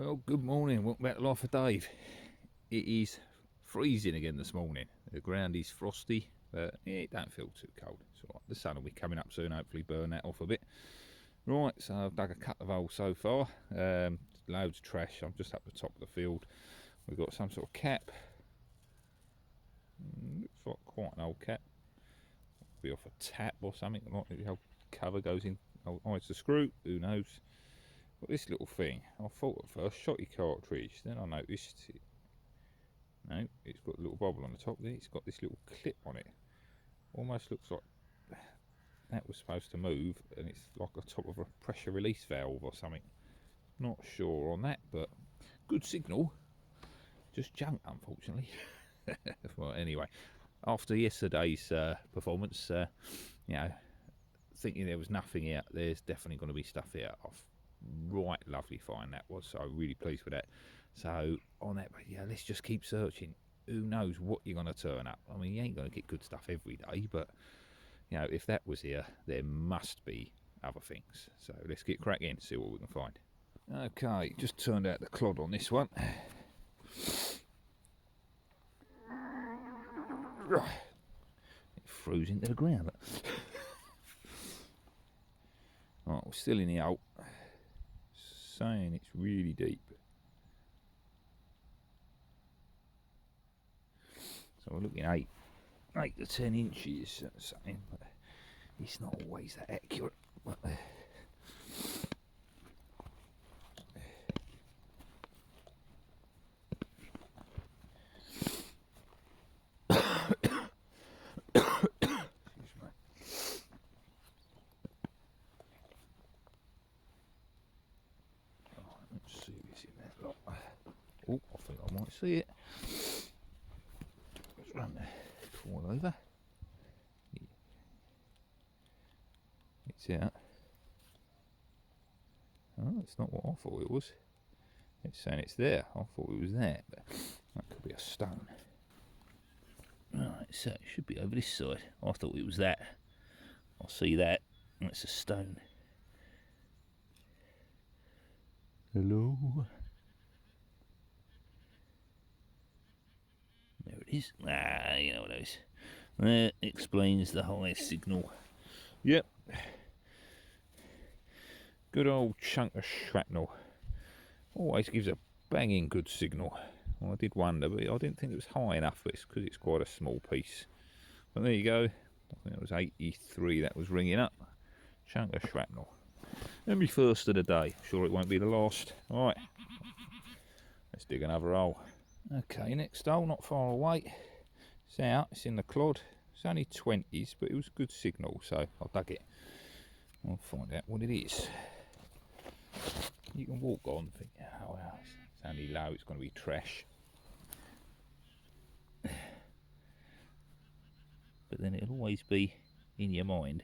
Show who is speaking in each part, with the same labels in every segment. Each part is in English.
Speaker 1: Well, good morning. Welcome back to Life of Dave. It is freezing again this morning. The ground is frosty, but it don't feel too cold. It's all right. The sun will be coming up soon, hopefully burn that off a bit. Right, so I've dug a couple of holes so far. Loads of trash. I'm just up the top of the field. We've got some sort of cap. Looks like quite an old cap. Be off a tap or something. Like the whole cover goes in. Oh, it's a screw. Who knows? Got this little thing. I thought at first shotty cartridge. Then I noticed it. No, it's got a little bobble on the top. Then it's got this little clip on it. Almost looks like that was supposed to move, and it's like the top of a pressure release valve or something. Not sure on that, but good signal. Just junk, unfortunately. Well, anyway, after yesterday's performance, thinking there was nothing here, there's definitely going to be stuff here. Right lovely find that was, so I'm really pleased with that. So on that, let's just keep searching. Who knows what you're going to turn up. I mean, you ain't going to get good stuff every day, but if that was here, there must be other things. So let's get cracking, see what we can find. Okay, just turned out the clod on this one. It froze into the ground. Right, we're still in the hole. Saying it's really deep. So we're looking 8 to 10 inches, something, but it's not always that accurate. But, let's see what's in that lot. Oh, I think I might see it. Let's run the coil over. It's out. Oh, it's not what I thought it was. It's saying it's there. I thought it was there, but that could be a stone. Right, so it should be over this side. I thought it was that. I see that. It's a stone. Hello. There it is. You know what it is. That explains the high signal. Yep. Good old chunk of shrapnel. Always gives a banging good signal. Well, I did wonder, but I didn't think it was high enough, but it's because it's quite a small piece. But there you go. I think it was 83 that was ringing up. Chunk of shrapnel. And my first of the day. Sure it won't be the last. Alright. Let's dig another hole. Okay, next hole, not far away. It's out, it's in the clod. It's only 20s, but it was good signal, so I dug it. I'll find out what it is. You can walk on and think, oh well, it's only low, it's going to be trash. But then it'll always be in your mind,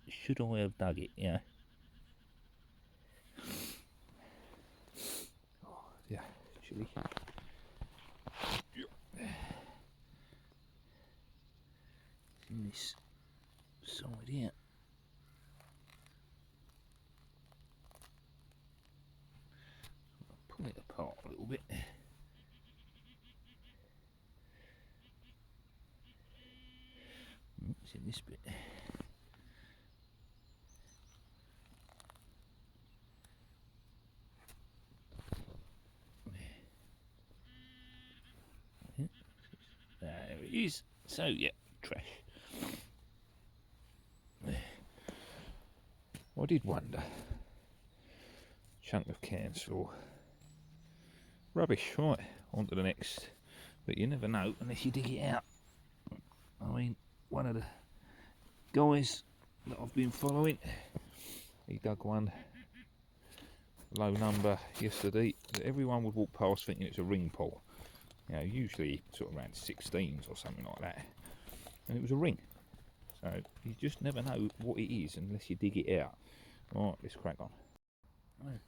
Speaker 1: should I have dug it, Oh, yeah, actually. In this side here. I'll pull it apart a little bit. It's in this bit. There it is. So yeah, trash. I did wonder. Chunk of can straw. Rubbish, right, on to the next. But you never know unless you dig it out. I mean, one of the guys that I've been following, he dug one low number yesterday that everyone would walk past thinking it's a ring pull. Usually sort of around 16s or something like that. And it was a ring. So you just never know what it is unless you dig it out. Right, let's crack on.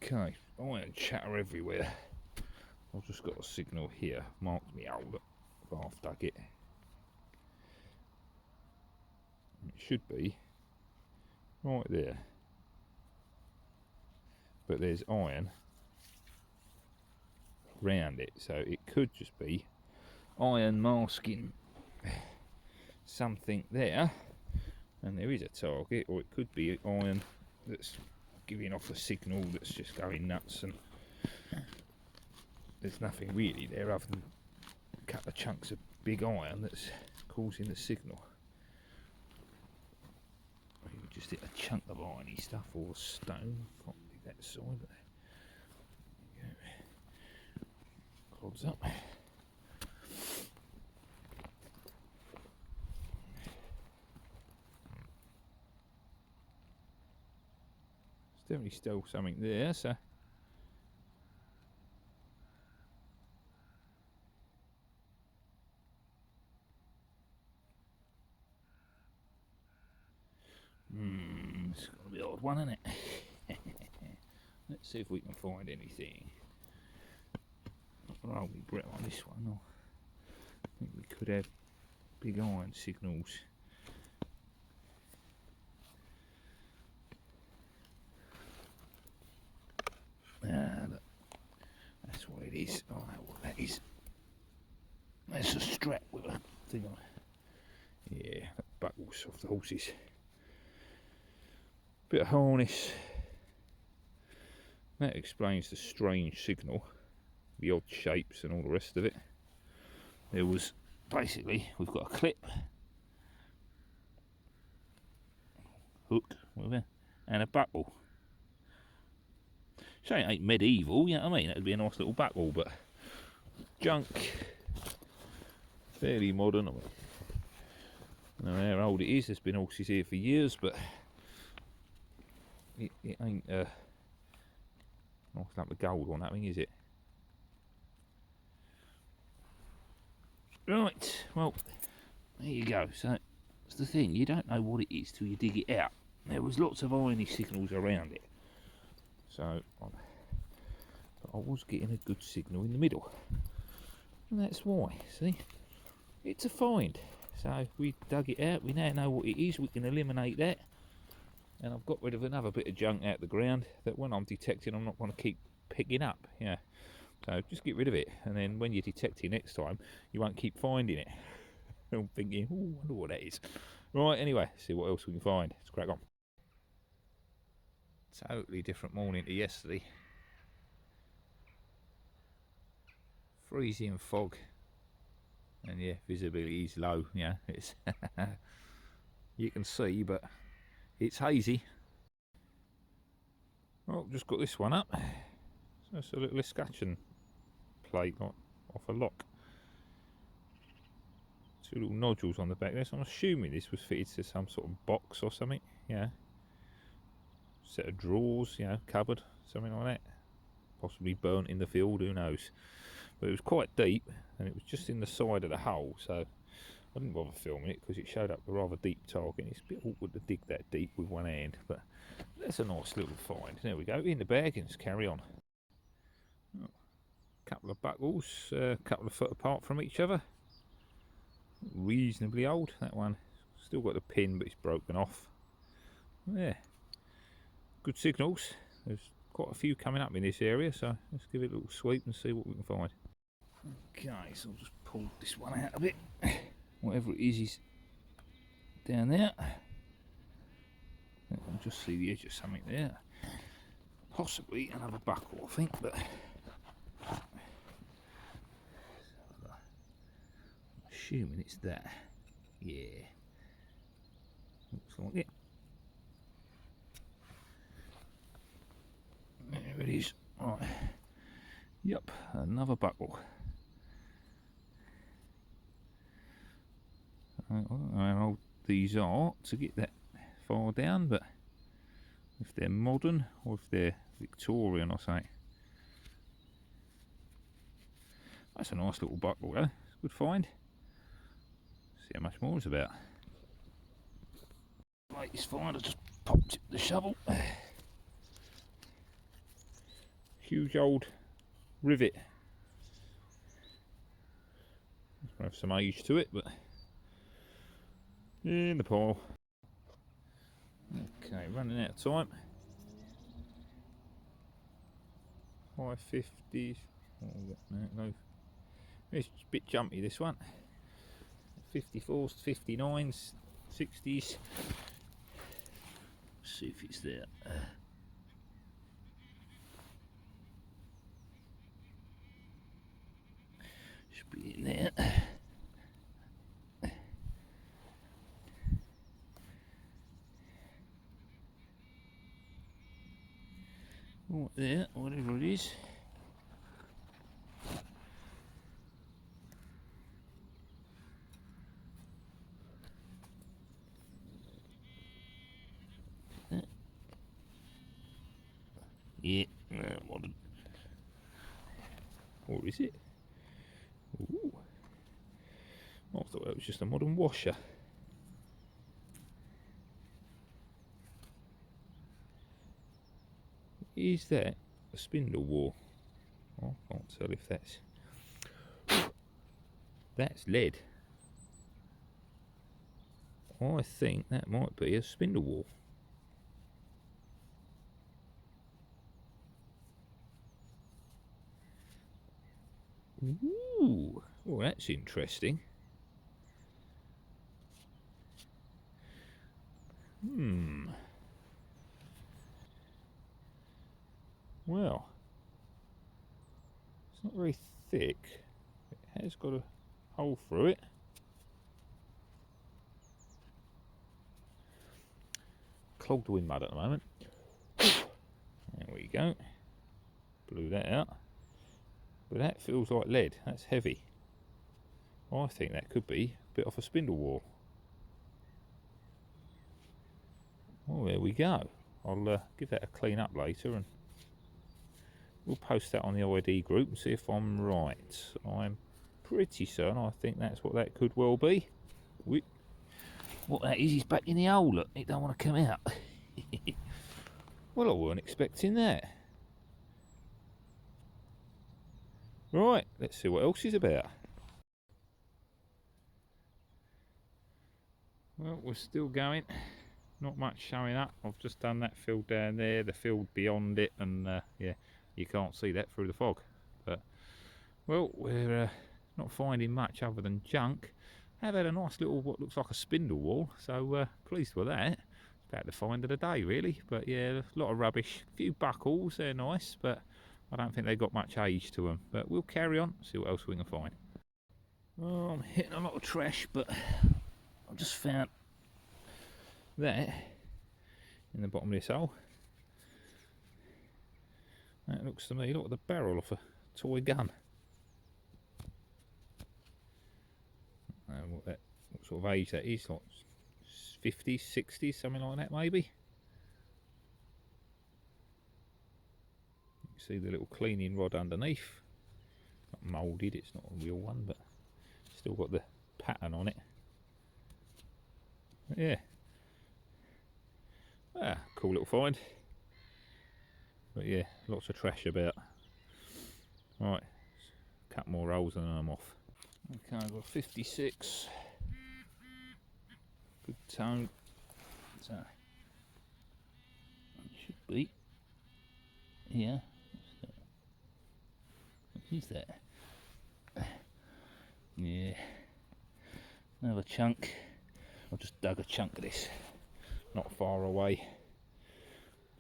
Speaker 1: Okay, I went chatter everywhere. I've just got a signal here, marked me out, but I've dug it. It should be right there. but there's iron round it, so it could just be iron masking something there, and there is a target, or it could be iron that's giving off a signal that's just going nuts, and there's nothing really there other than a couple of chunks of big iron that's causing the signal. Maybe just hit a chunk of irony stuff or stone, can't be that side, but there you go. Clods up. Definitely still something there, so it's got to be an odd one, isn't it? Let's see if we can find anything. Not gonna hold me breath on this one. I think we could have big iron signals. Look, that's what it is. I know what that is. That's a strap with a thing on it. Yeah, that buckles off the horses. Bit of harness. That explains the strange signal, the odd shapes and all the rest of it. There was basically, we've got a clip, hook, whatever, and a buckle. Shame it ain't medieval, you know what I mean? That'd be a nice little buckle, but junk, fairly modern. I don't know how old it is. There's been horses here for years, but it ain't nice lump of gold or nothing, is it? Right, well, there you go. So that's the thing, you don't know what it is till you dig it out. There was lots of irony signals around it, so I was getting a good signal in the middle, and that's why. See, it's a find. So we dug it out, we now know what it is, we can eliminate that, and I've got rid of another bit of junk out the ground that when I'm detecting I'm not going to keep picking up. Yeah, so just get rid of it, and then when you're detecting next time you won't keep finding it. I'm thinking, oh, I wonder what that is. Right, anyway, see what else we can find. Let's crack on. Totally different morning to yesterday. Freezing fog, and yeah, visibility is low. Yeah, it's you can see, but it's hazy. Well, just got this one up. So it's a little escutcheon plate off a lock. Two little nodules on the back there. So I'm assuming this was fitted to some sort of box or something. Yeah, set of drawers, you know, cupboard, something like that. Possibly burnt in the field, who knows. But it was quite deep, and it was just in the side of the hole, so I didn't bother filming it because it showed up a rather deep target. It's a bit awkward to dig that deep with one hand, but that's a nice little find. There we go, in the bag, and let's carry on. Oh, couple of buckles, a couple of foot apart from each other. Reasonably old, that one. Still got the pin, but it's broken off. Yeah, good signals. There's quite a few coming up in this area, so let's give it a little sweep and see what we can find. Okay, so I'll just pull this one out a bit. Whatever it is down there. I can just see the edge of something there. Possibly another buckle, I think, but I'm assuming it's that. Yeah, looks like it. There it is. Right. Yep, another buckle. I don't know how old these are to get that far down, but if they're modern or if they're Victorian or something. That's a nice little buckle though. It's a good find. See how much more it's about. Right, it's fine. I just popped the shovel. Huge old rivet. It's going to have some age to it, but in the pile. Okay, running out of time. 550s. Oh, no. It's a bit jumpy, this one. 54s, 59s, 60s. See if it's there. Should be in there. Right there, whatever it is. Yeah, modern. Or is it? Ooh. I thought that was just a modern washer. Is that a spindle whorl? I can't tell if that's... That's lead. I think that might be a spindle whorl. Ooh, well, that's interesting. Well, it's not very thick. It has got a hole through it. Clogged with mud at the moment. There we go. Blew that out. But that feels like lead. That's heavy. I think that could be a bit off a spindle whorl. Well, there we go. I'll give that a clean up later and we'll post that on the ID group and see if I'm right. I'm pretty certain I think that's what that could well be. What that is back in the hole. Look, it don't want to come out. Well, I weren't expecting that. Right, let's see what else is about. Well, we're still going. Not much showing up. I've just done that field down there, the field beyond it, and yeah, you can't see that through the fog. But, well, we're not finding much other than junk. Have had a nice little, what looks like a spindle whorl, so pleased with that. It's about the find of the day, really. But yeah, a lot of rubbish. A few buckles, they're nice, but I don't think they've got much age to them. But we'll carry on, see what else we can find. Oh, I'm hitting a lot of trash, but I've just found that in the bottom of this hole. That looks to me like the barrel of a toy gun. What sort of age that is, like 50s, 60s, something like that maybe. You can see the little cleaning rod underneath. Not moulded, it's not a real one, but still got the pattern on it. But yeah. Cool little find. But yeah, lots of trash about. Right, a couple more rolls and then I'm off. Okay, I've got 56. Good tone. So, it should be. Yeah. What is that? Yeah. Another chunk. I just dug a chunk of this. Not far away.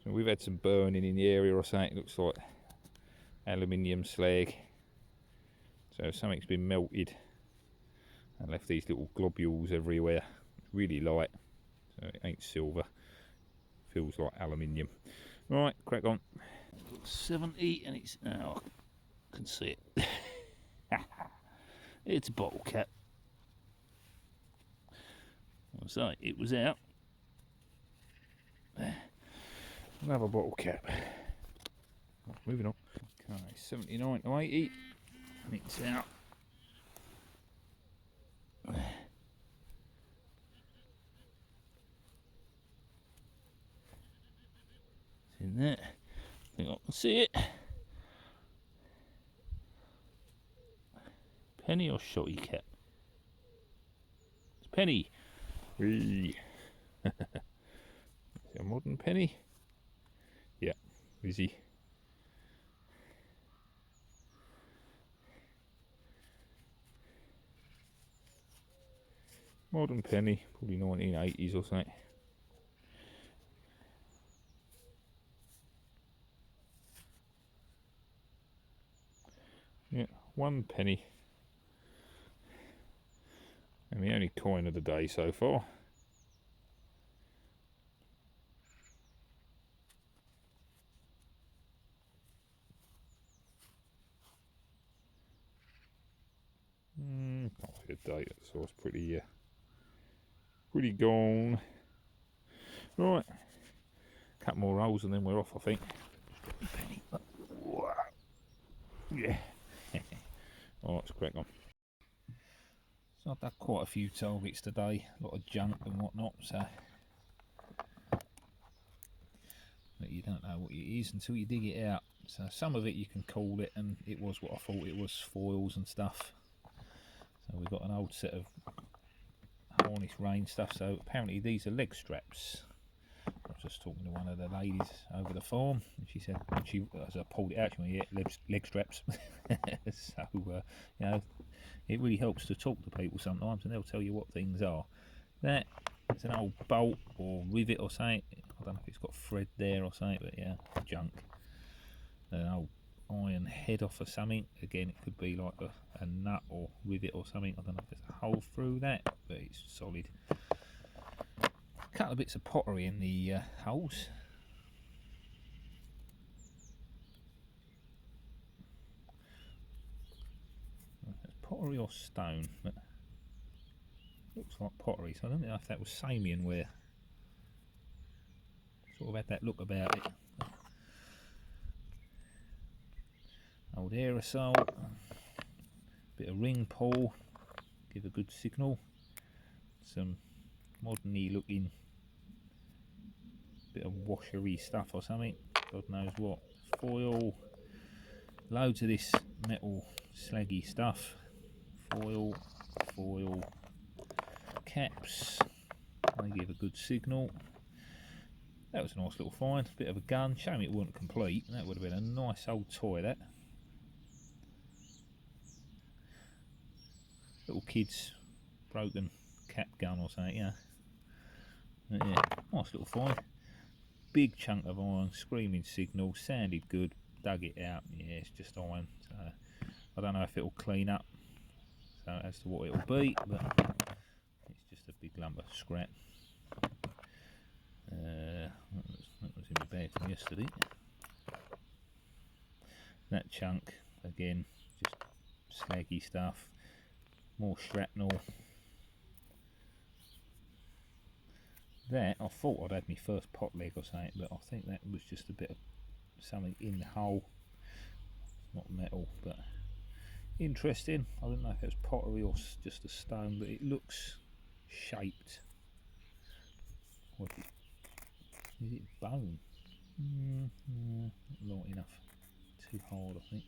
Speaker 1: So we've had some burning in the area or something. It looks like aluminium slag. So something's been melted and left these little globules everywhere. It's really light, so it ain't silver. Feels like aluminium. Right, crack on. 70 and it's, oh, I can see it. It's a bottle cap. So it was out. Another bottle cap. Moving on. Okay, 79 to 80. And it's out. It's in there. I think I can see it. Penny or shotty cap? It's penny. Is it a modern penny? Yeah, is he? Modern penny, probably 1980s or something. Yeah, 1 penny. And the only coin of the day so far. Can't see the date, so it's pretty gone. Right, a couple more rolls and then we're off, I think. Penny. Yeah. Alright, let's crack on. So I've done quite a few targets today, a lot of junk and whatnot, so but you don't know what it is until you dig it out. So some of it you can call it, and it was what I thought it was, foils and stuff. So we've got an old set of harness range stuff, so apparently these are leg straps. I was just talking to one of the ladies over the farm, and she said, as I pulled it out, she went, yeah, leg straps. So, you know, it really helps to talk to people sometimes, and they'll tell you what things are. That is an old bolt or rivet or something. I don't know if it's got thread there or something, but yeah, junk. An old iron head off or something. Again, it could be like a nut or rivet or something. I don't know if there's a hole through that, but it's solid. A couple of bits of pottery in the holes. It's pottery or stone, but looks like pottery, so I don't know if that was Samian ware. Sort of had that look about it. Old aerosol, bit of ring pull, give a good signal. Some modern-y looking bit of washery stuff or something, God knows what. Foil, loads of this metal slaggy stuff. Foil, caps, they give a good signal. That was a nice little find, bit of a gun, shame it wasn't complete, that would have been a nice old toy, that. Little kid's broken cap gun or something, yeah. But yeah, nice little find. Big chunk of iron, screaming signal, sounded good, dug it out, yeah, it's just iron. So I don't know if it'll clean up, so as to what it'll be, but it's just a big lump of scrap. That was in my bag from yesterday. That chunk, again, just slaggy stuff. More shrapnel. That, I thought I'd had my first pot leg or something, but I think that was just a bit of something in the hole. Not metal, but interesting. I don't know if it was pottery or just a stone, but it looks shaped. Or is it bone? Not enough. Too hard, I think.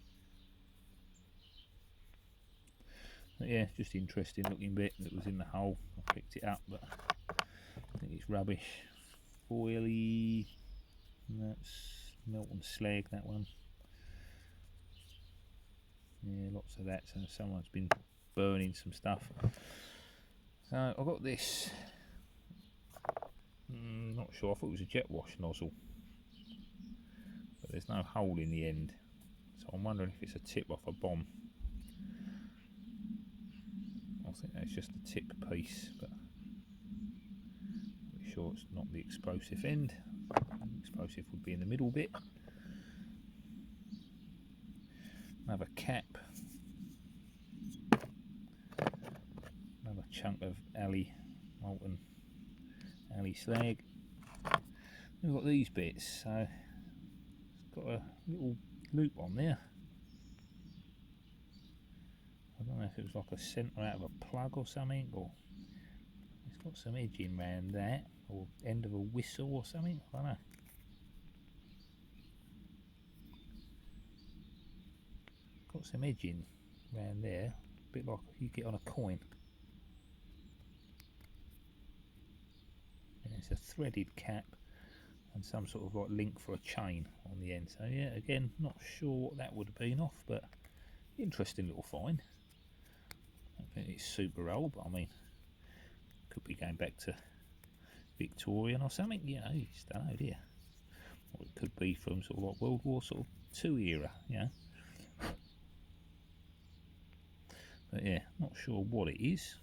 Speaker 1: But yeah, just interesting looking bit that was in the hole. I picked it up, but I think it's rubbish. Foily. That's Melton slag, that one. Yeah, lots of that. So someone's been burning some stuff. So I got this. Not sure. I thought it was a jet wash nozzle, but there's no hole in the end. So I'm wondering if it's a tip off a bomb. I think that's just the tip piece, but I'm sure it's not the explosive end. The explosive would be in the middle bit. Another cap. Another chunk of molten alley slag. We've got these bits, so it's got a little loop on there. I don't know if it was like a centre out of a plug or something, or it's got some edging around that, or end of a whistle or something, I don't know. Got some edging around there, a bit like you get on a coin. And it's a threaded cap and some sort of like link for a chain on the end. So yeah, again, not sure what that would have been off, but interesting little find. I don't think it's super old, but I mean, could be going back to Victorian or something, you know, you just don't know, do you? Or it could be from sort of like World War sort of II era, you know. But yeah, not sure what it is,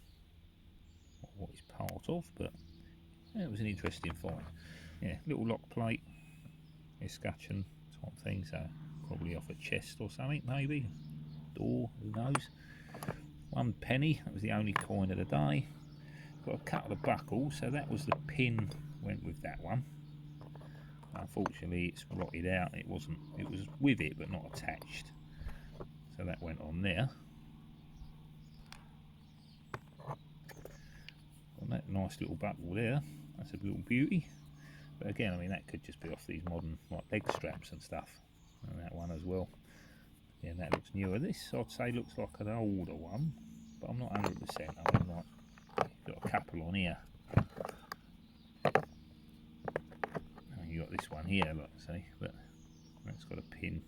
Speaker 1: or what it's part of, but yeah, it was an interesting find. Yeah, little lock plate, escutcheon type thing, so probably off a chest or something, maybe. Door, who knows. 1 penny, that was the only coin of the day. Got a couple of buckles, so that was the pin went with that one. Unfortunately it's rotted out, it was with it but not attached, so that went on there. And that nice little buckle there, that's a little beauty. But again, I mean, that could just be off these modern like leg straps and stuff, and that one as well. Yeah, that looks newer. This I'd say looks like an older one, but I'm not 100%. I mean, like, you've got a couple on here. You got this one here, like I say, but that's got a pin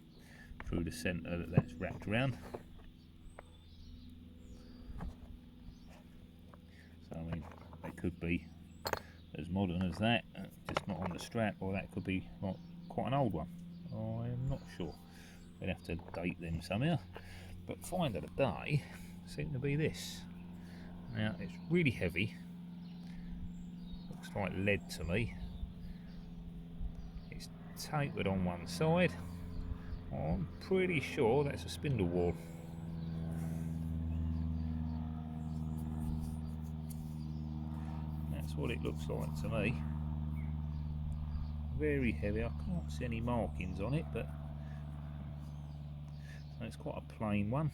Speaker 1: through the centre that's wrapped around. So I mean, they could be as modern as that, just not on the strap, or that could be like quite an old one. I'm not sure. We'd have to date them somehow. But find of the day seemed to be this. Now it's really heavy. Looks like lead to me. It's tapered on one side. I'm pretty sure that's a spindle whorl. That's what it looks like to me. Very heavy. I can't see any markings on it, but it's quite a plain one.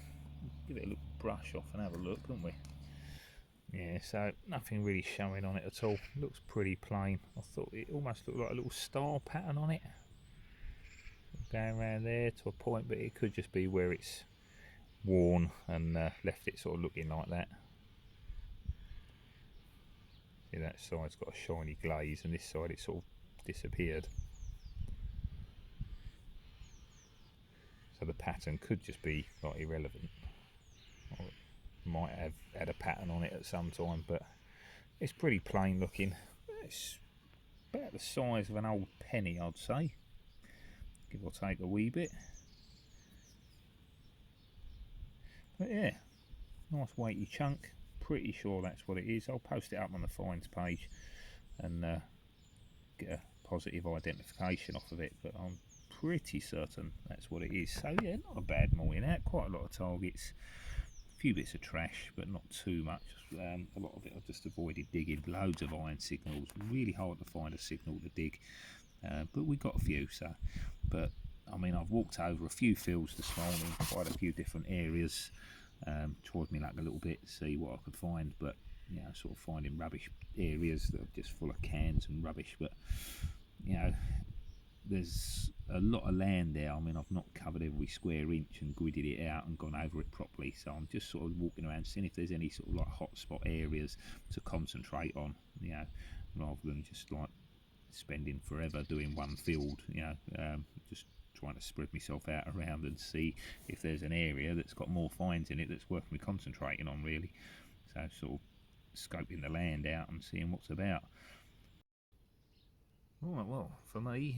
Speaker 1: Give it a little brush off and have a look, couldn't we? Yeah, so nothing really showing on it at all. Looks pretty plain. I thought it almost looked like a little star pattern on it, going around there to a point, but it could just be where it's worn and left it sort of looking like that. See, that side's got a shiny glaze, and this side it sort of disappeared. So the pattern could just be like irrelevant. Or it might have had a pattern on it at some time, but it's pretty plain looking. It's about the size of an old penny, I'd say, give or take a wee bit. But yeah, nice weighty chunk. Pretty sure that's what it is. I'll post it up on the finds page and get a positive identification off of it, but I'm pretty certain that's what it is. So yeah, not a bad morning out. Quite a lot of targets, a few bits of trash, but not too much. A lot of it I just avoided digging. Loads of iron signals. Really hard to find a signal to dig, but we got a few. So, but I mean, I've walked over a few fields this morning, quite a few different areas. Tried me luck a little bit to see what I could find, but you know, sort of finding rubbish areas that are just full of cans and rubbish. But you know, there's a lot of land there. I mean, I've not covered every square inch and gridded it out and gone over it properly, so I'm just sort of walking around seeing if there's any sort of like hotspot areas to concentrate on, you know, rather than just like spending forever doing one field, you know. Just trying to spread myself out around and see if there's an area that's got more finds in it that's worth me concentrating on, really. So sort of scoping the land out and seeing what's about. Right, well, for me,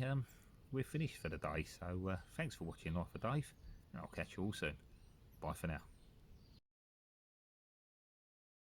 Speaker 1: we're finished for the day, so thanks for watching Life of Dave, and I'll catch you all soon. Bye for now.